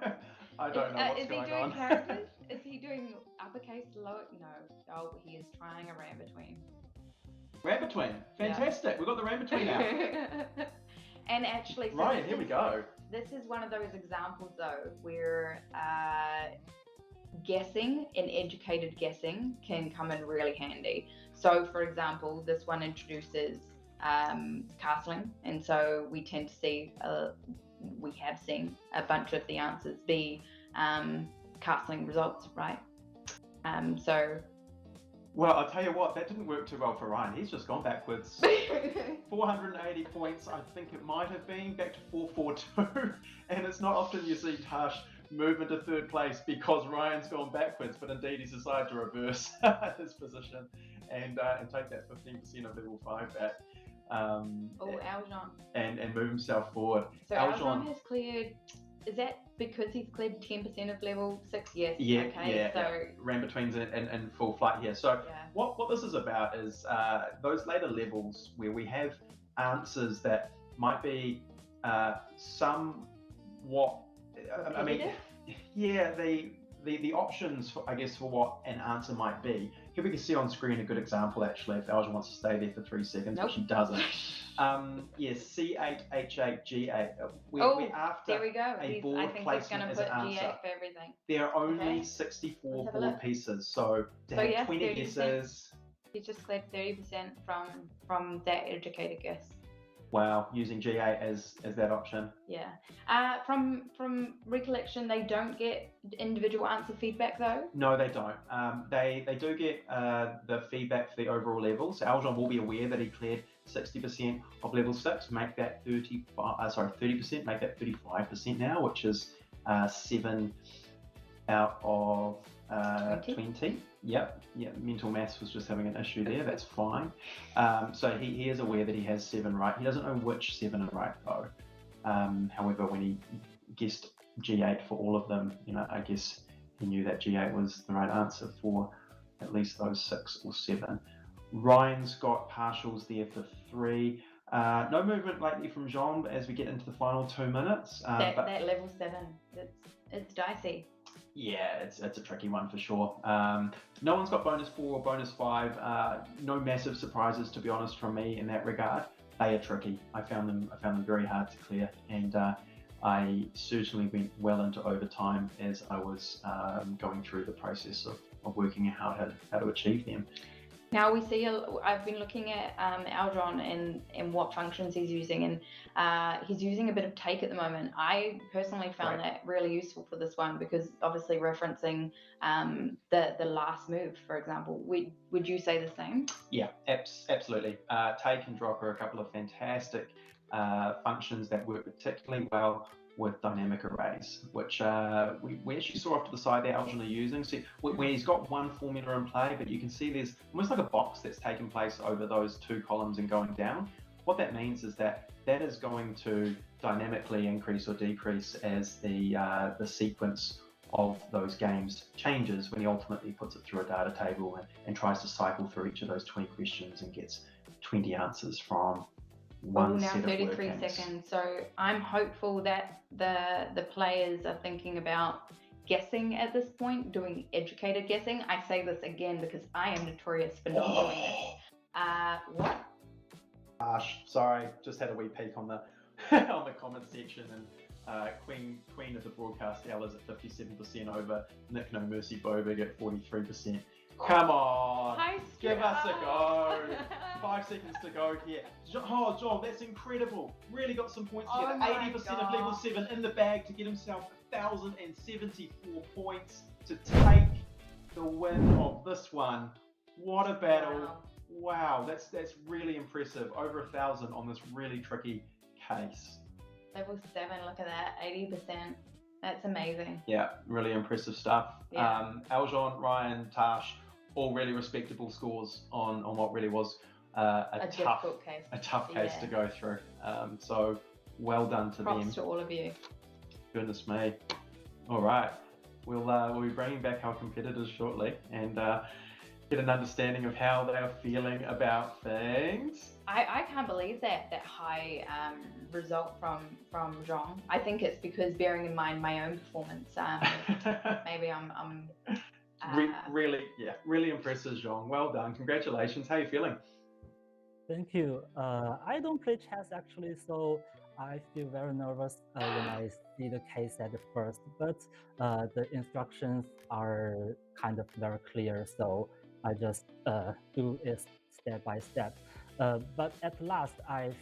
D: I don't know what's going on.
E: Is he doing characters? Is he doing uppercase, lower? No. Oh, he is trying a ram between.
D: Ram between. Fantastic. Yeah. We've got the ram between now.
E: And actually... So
D: Ryan, here we go.
E: This is one of those examples, though, where guessing and educated guessing can come in really handy. So, for example, this one introduces castling, and so we tend to see... we have seen a bunch of the answers be castling results, right?
D: Well, I'll tell you what, that didn't work too well for Ryan. He's just gone backwards. 480 points, I think it might have been, back to 442. And it's not often you see Tash move into 3rd place because Ryan's gone backwards, but indeed he's decided to reverse his position and take that 15% of level 5 back.
E: Aljon.
D: And move himself forward.
E: So Aljon has cleared. Is that because he's cleared 10% of level 6? Yes.
D: Yeah.
E: Okay.
D: Yeah.
E: So
D: ran betweens and full flight here. So what this is about is those later levels where we have answers that might be somewhat. I mean, yeah. The options for, I guess, for what an answer might be. Here we can see on screen a good example actually if Aljon wants to stay there for 3 seconds, but she doesn't. Yes, C8, H8, G8. We're after
E: there we go.
D: a board placement as an answer.
E: G8 for everything.
D: There are only 64 board pieces, so to have 20 guesses.
E: He's just cleared 30% from that educated guess.
D: Wow, using G8 as that option.
E: Yeah. From recollection, they don't get individual answer feedback though?
D: No, they don't. They do get the feedback for the overall level. So Aljon will be aware that he cleared 60% of level 6, make that 30%, make that 35% now, which is 7 out of 20. Yep. Mental maths was just having an issue there. That's fine. So he is aware that he has 7 right. He doesn't know which 7 are right though. However, when he guessed G8 for all of them, I guess he knew that G8 was the right answer for at least those 6 or 7. Ryan's got partials there for 3. No movement lately from Jean as we get into the final 2 minutes.
E: That level 7, it's dicey.
D: Yeah, it's a tricky one for sure. No one's got bonus 4 or bonus 5. No massive surprises, to be honest, from me in that regard. They are tricky. I found them very hard to clear, and I certainly went well into overtime as I was going through the process of working out how to achieve them.
E: Now we see, I've been looking at Aljon and what functions he's using, and he's using a bit of take at the moment. I personally found that really useful for this one because obviously referencing the last move, for example. Would you say the same?
D: Yeah, absolutely. Take and drop are a couple of fantastic functions that work particularly well with dynamic arrays, which we actually saw off to the side there Aljon are using. See, where he's got one formula in play, but you can see there's almost like a box that's taken place over those 2 columns and going down. What that means is that is going to dynamically increase or decrease as the sequence of those games changes when he ultimately puts it through a data table and tries to cycle through each of those 20 questions and gets 20 answers from one
E: now
D: set of
E: 33
D: workings.
E: seconds. So I'm hopeful that the players are thinking about guessing at this point, doing educated guessing. I say this again because I am notorious for not doing this. What?
D: Sorry, just had a wee peek on the on the comment section, and Queen of the broadcast L is at 57% over Nick No Mercy Bobig at 43%. Come on, give us a go. 5 seconds to go here. Oh, John, that's incredible. Really got some points together. 80% of level 7 in the bag to get himself 1,074 points to take the win of this one. What a battle. Wow, that's really impressive. Over 1,000 on this really tricky case.
E: Level 7, look at that, 80%. That's amazing.
D: Yeah, really impressive stuff.
E: Yeah.
D: Aljon, Ryan, Tash, all really respectable scores on what really was a tough case to go through. So well done to them.
E: Props to all of you.
D: Goodness me. All right, we'll be bringing back our competitors shortly and get an understanding of how they are feeling about things.
E: I can't believe that high result from Jean. I think it's because bearing in mind my own performance, maybe I'm really
D: impressive, Jean. Well done. Congratulations. How are you feeling?
G: Thank you. I don't play chess actually, so I feel very nervous when I see the case at first, but the instructions are kind of very clear, so I just do it step by step. But at last, I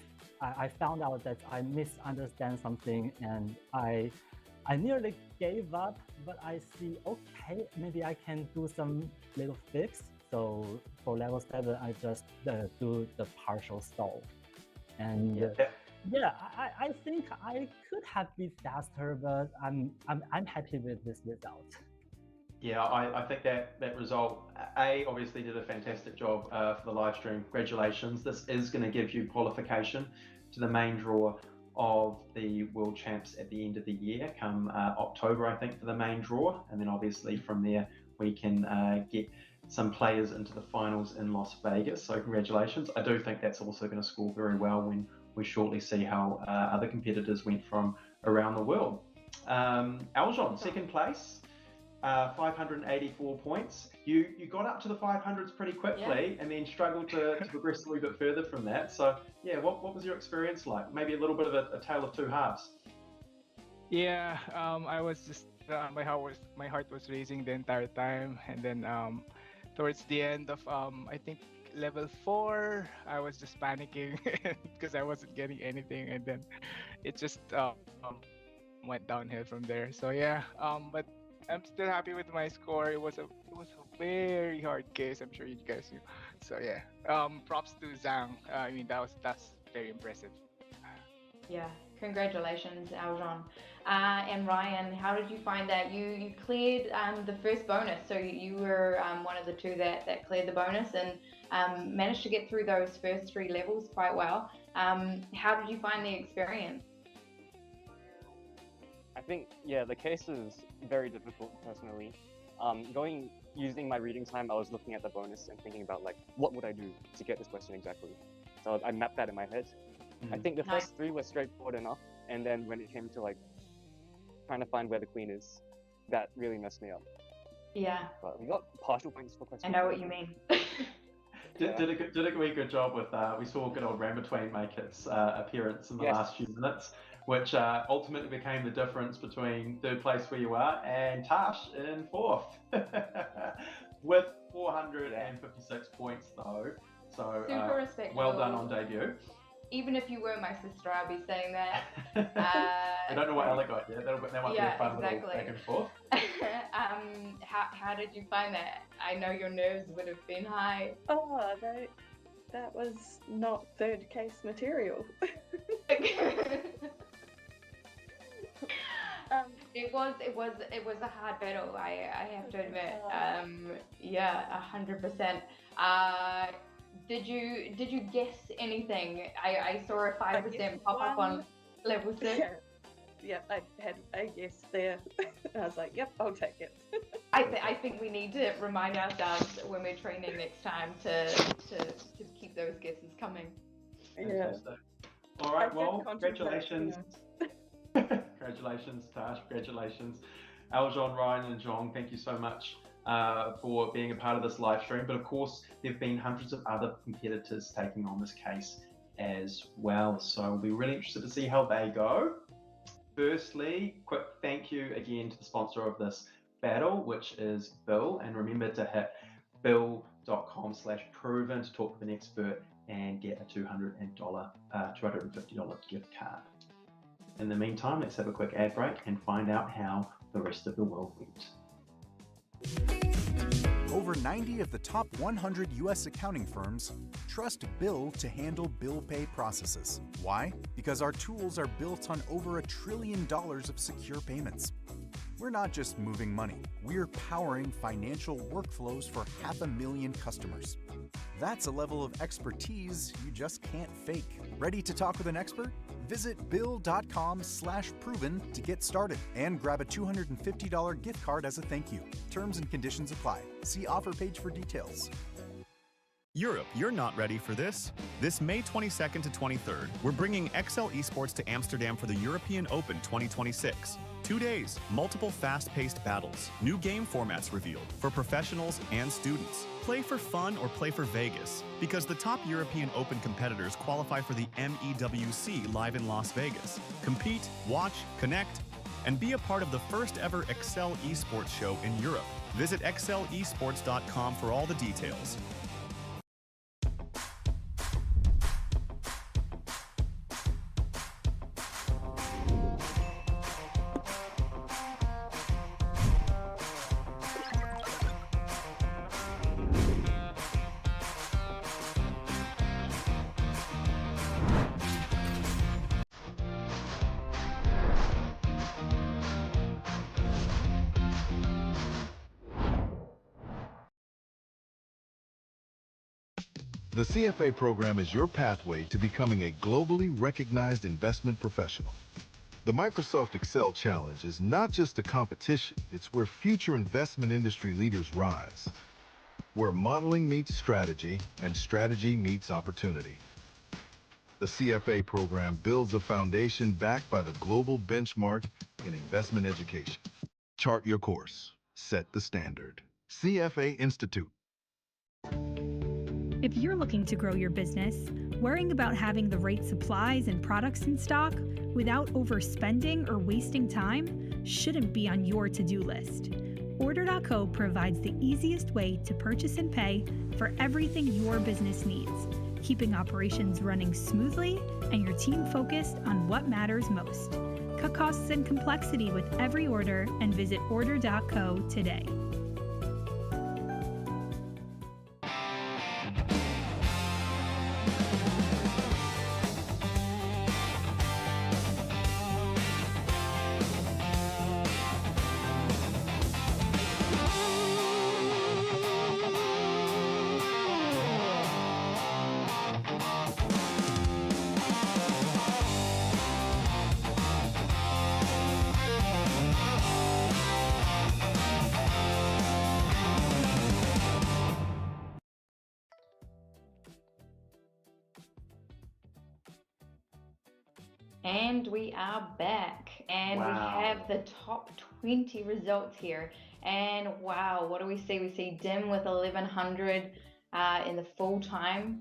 G: found out that I misunderstand something, and I nearly gave up. But I see, okay, maybe I can do some little fix. So for level 7, I just do the partial solve, and I think I could have been faster, but I'm happy with this result.
D: Yeah, I think that result, obviously did a fantastic job for the live stream. Congratulations. This is going to give you qualification to the main draw of the World Champs at the end of the year, come October, I think, for the main draw. And then obviously from there, we can get some players into the finals in Las Vegas. So congratulations. I do think that's also going to score very well when we shortly see how other competitors went from around the world. Aljon, second place. 584 points. You got up to the 500s pretty quickly, and then struggled to progress a little bit further from that. So yeah, what was your experience like? Maybe a little bit of a tale of two halves.
F: Yeah, I was just my heart was racing the entire time, and then towards the end of I think level 4, I was just panicking because I wasn't getting anything, and then it just went downhill from there. So yeah, but I'm still happy with my score. It was a very hard case. I'm sure you guys knew. So yeah, props to Zhang. I mean that's very impressive.
E: Yeah, congratulations, Aljon. And Ryan, how did you find that? You cleared the first bonus, so you were one of the two that cleared the bonus and managed to get through those first 3 levels quite well. How did you find the experience?
H: I think, yeah, the case is very difficult personally. Using my reading time, I was looking at the bonus and thinking about like, what would I do to get this question exactly? So I mapped that in my head. I think the first 3 were straightforward enough, and then when it came to like trying to find where the queen is, that really messed me up.
E: Yeah.
H: But we got partial points for question.
E: I know what you mean.
D: Did a really good job with, we saw good old Rambetwain make its appearance in the last few minutes, which ultimately became the difference between 3rd place where you are and Tash in 4th with 456 points though. So
E: super respectable.
D: Well done on debut.
E: Even if you were my sister, I'd be saying that.
D: I don't know what Ella got yet. That might be a fun little back and forth.
E: How did you find that? I know your nerves would have been high.
I: Oh, that was not 3rd case material.
E: It was a hard battle. I have to admit. Yeah, 100%. Did you guess anything? I saw a 5% pop up on level 6.
I: Yeah, I had a guess there. I was like, yep, I'll take it.
E: I think we need to remind ourselves when we're training next time to keep those guesses coming.
I: Yeah.
D: All right. Well, congratulations. Congratulations, Tash. Congratulations, Aljon, Ryan, and Jong. Thank you so much for being a part of this live stream. But of course, there have been hundreds of other competitors taking on this case as well. So we'll be really interested to see how they go. Firstly, quick thank you again to the sponsor of this battle, which is Bill. And remember to hit bill.com/proven to talk with an expert and get a $250 gift card. In the meantime, let's have a quick ad break and find out how the rest of the world went.
A: Over 90 of the top 100 U.S. accounting firms trust Bill to handle bill pay processes. Why? Because our tools are built on over $1 trillion of secure payments. We're not just moving money, we're powering financial workflows for 500,000 customers. That's a level of expertise you just can't fake. Ready to talk with an expert? Visit bill.com/proven to get started and grab a $250 gift card as a thank you. Terms and conditions apply. See offer page for details.
B: Europe, you're not ready for this. This May 22nd to 23rd, we're bringing XL Esports to Amsterdam for the European Open 2026. 2 days, multiple fast-paced battles, new game formats revealed for professionals and students. Play for fun or play for Vegas, because the top European Open competitors qualify for the MEWC live in Las Vegas. Compete, watch, connect, and be a part of the first ever XL Esports show in Europe. Visit XLEsports.com for all the details.
J: The CFA program is your pathway to becoming a globally recognized investment professional. The Microsoft Excel Challenge is not just a competition, it's where future investment industry leaders rise, where modeling meets strategy and strategy meets opportunity. The CFA program builds a foundation backed by the global benchmark in investment education. Chart your course, set the standard. CFA Institute.
C: If you're looking to grow your business, worrying about having the right supplies and products in stock without overspending or wasting time shouldn't be on your to-do list. Order.co provides the easiest way to purchase and pay for everything your business needs, keeping operations running smoothly and your team focused on what matters most. Cut costs and complexity with every order and visit Order.co today.
E: And we are back, and
D: Wow.
E: we have the top 20 results here. And wow, what do we see? We see Dim with 1100 in the full time,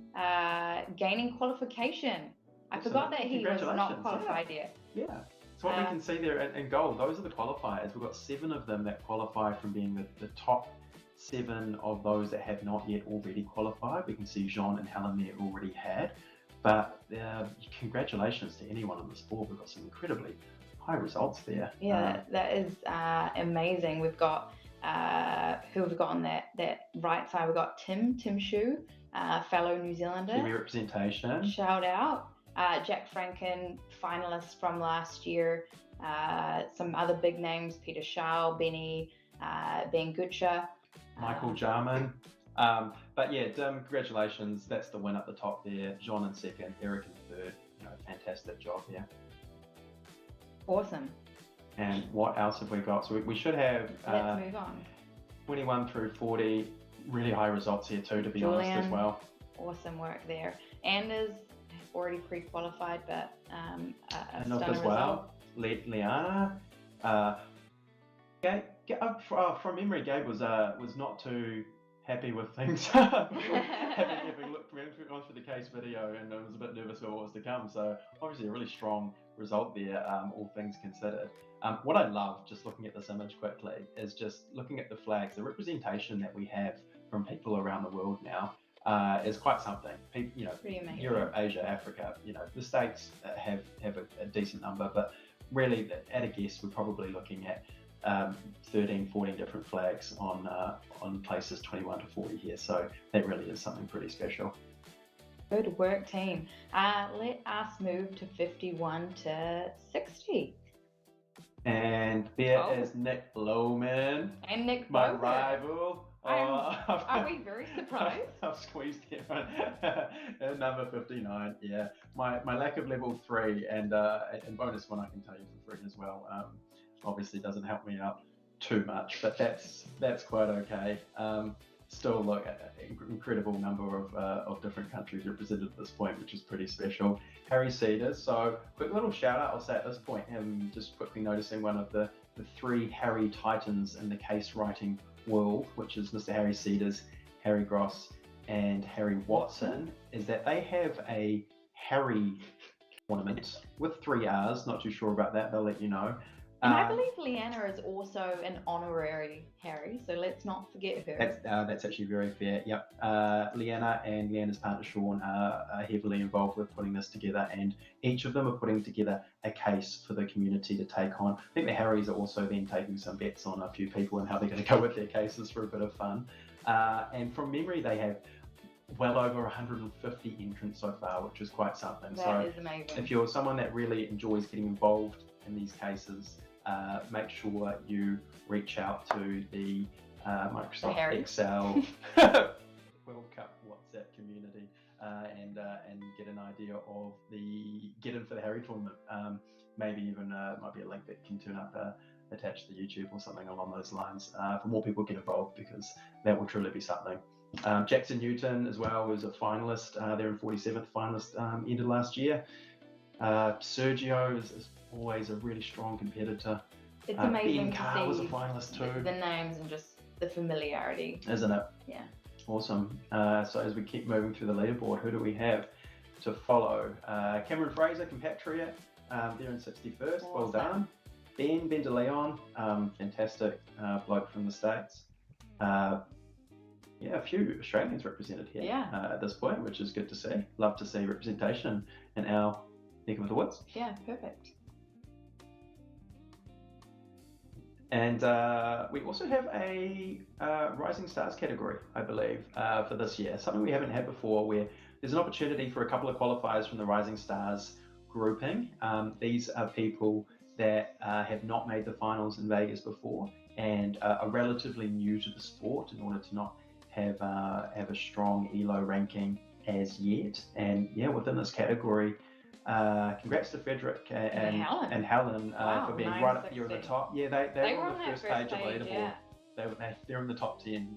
E: gaining qualification. I
D: Awesome.
E: forgot that he was not
D: Congratulations.
E: qualified yet.
D: Yeah. So what we can see there in gold, those are the qualifiers. We've got 7 of them that qualify from being the top 7 of those that have not yet already qualified. We can see Jean and Helen there already had. But congratulations to anyone on this board. We've got some incredibly high results there.
E: Yeah, that is amazing. We've got, who have we got on that right side? We've got Tim Shu, fellow New Zealander.
D: Kiwi representation.
E: Shout out. Jack Franken, finalist from last year. Some other big names, Peter Schau, Ben Gutscher.
D: Michael Jarman. But yeah, congratulations. That's the win at the top there. Jean in second, Eric in third. Fantastic job here.
E: Awesome.
D: And what else have we got? So we should have
E: Let's move on.
D: 21 through 40. Really high results here too, to be
E: Julian,
D: honest as well.
E: Awesome work there. Anders already pre-qualified, but a
D: Enough
E: stunner
D: as well. Liana. From memory, Gabe was not too happy with things. having looked gone through the case video and was a bit nervous about what was to come. So obviously a really strong result there, all things considered. What I love, just looking at this image quickly, is just looking at the flags. The representation that we have from people around the world now is quite something. People,
E: Pretty amazing.
D: Europe, Asia, Africa. The States have a decent number, but really at a guess, we're probably looking at 13, 14 different flags on places 21 to 40 here. So that really is something pretty special.
E: Good work, team. Let us move to 51 to 60.
D: And there is Nick Blowman.
E: And Nick
D: my
E: Blowman.
D: rival.
E: Are we very surprised?
D: I've squeezed him at number 59. Yeah, my lack of level 3 and bonus one I can tell you for free as well. Obviously doesn't help me out too much, but that's quite okay. Still, look, an incredible number of different countries represented at this point, which is pretty special. Harry Cedars. So quick little shout out, I'll say at this point, him just quickly noticing one of the 3 Harry Titans in the case writing world, which is Mr. Harry Cedars, Harry Gross, and Harry Watson, is that they have a Harry tournament with 3 R's. Not too sure about that, they'll let you know.
E: And I believe Leanna is also an honorary Harry, so let's not forget her.
D: That's actually very fair. Yep. Leanna and Leanna's partner Sean are heavily involved with putting this together, and each of them are putting together a case for the community to take on. I think the Harrys are also then taking some bets on a few people and how they're going to go with their cases for a bit of fun. And from memory, they have well over 150 entrants so far, which is quite something.
E: That is amazing.
D: If you're someone that really enjoys getting involved in these cases, make sure you reach out to the Microsoft Excel World Cup WhatsApp community. and get an idea of get in for the Harry tournament. Maybe even might be a link that can turn up attached to YouTube or something along those lines for more people to get involved, because that will truly be something. Jackson Newton as well was a finalist. They're in 47th finalist, ended last year. Sergio is always a really strong competitor.
E: It's amazing
D: Ben
E: to
D: Carr was a
E: see
D: finalist too.
E: the names and just the familiarity.
D: Isn't it?
E: Yeah.
D: Awesome. So as we keep moving through the leaderboard, who do we have to follow? Cameron Fraser, compatriot, they're in 61st.
E: Awesome.
D: Well done. Ben de Leon, fantastic bloke from the States. A few Australians represented here at this point, which is good to see. Love to see representation in our neck of the woods.
E: Yeah, perfect.
D: And we also have a Rising Stars category, I believe, for this year. Something we haven't had before, where there's an opportunity for a couple of qualifiers from the Rising Stars grouping. These are people that have not made the finals in Vegas before and are relatively new to the sport in order to not have a strong ELO ranking as yet. And yeah, within this category, congrats to Frederick and Helen for being right up here at the top. Yeah, they were on the first page of leaderboard. They're in the top 10.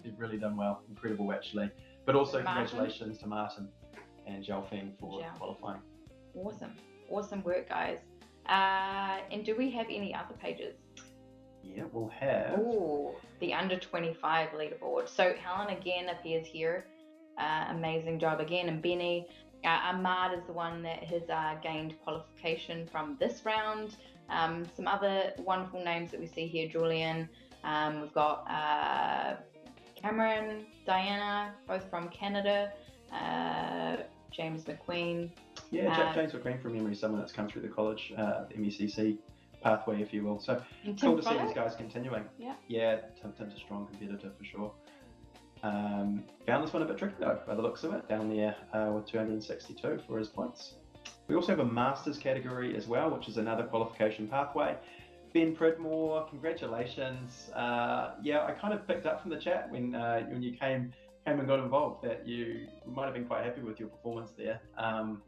D: They've really done well. Incredible, actually. But also congratulations to Martin and Zhaofeng for qualifying.
E: Awesome work, guys. And do we have any other pages?
D: Yeah, we'll have
E: the under 25 leaderboard. So Helen again appears here. Amazing job again. And Benny, Ahmad is the one that has gained qualification from this round. Some other wonderful names that we see here, Julian. We've got Cameron, Diana, both from Canada. James McQueen.
D: Yeah, James McQueen from memory, someone that's come through the college, the MECC pathway, if you will. So cool to see these guys continuing. Yeah, Tim's a strong competitor for sure. Found this one a bit tricky though, by the looks of it, down there with 262 for his points. We also have a Masters category as well, which is another qualification pathway. Ben Pridmore, congratulations. I kind of picked up from the chat when you came and got involved that you might have been quite happy with your performance there.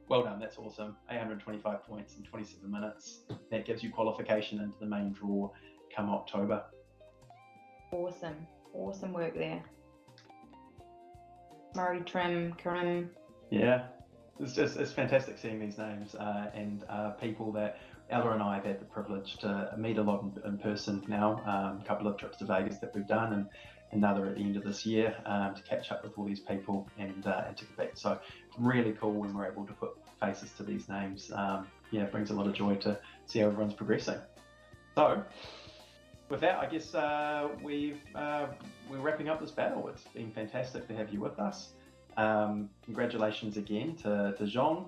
D: Well done, that's awesome. 825 points in 27 minutes. That gives you qualification into the main draw come October.
E: Awesome work there. Murray Trim, Karim.
D: Yeah, it's fantastic seeing these names and people that Ella and I have had the privilege to meet a lot in person now. A couple of trips to Vegas that we've done, and another at the end of this year to catch up with all these people and to compete. So really cool when we're able to put faces to these names. It brings a lot of joy to see how everyone's progressing. So with that, I guess we're wrapping up this battle. It's been fantastic to have you with us. Congratulations again to Jean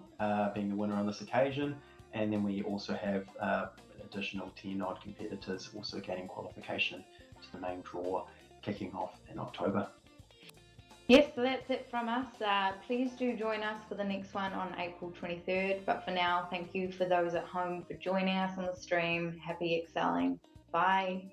D: being the winner on this occasion. And then we also have an additional 10 odd competitors also gaining qualification to the main draw kicking off in October.
E: Yes, so that's it from us. Please do join us for the next one on April 23rd. But for now, thank you for those at home for joining us on the stream. Happy excelling. Bye.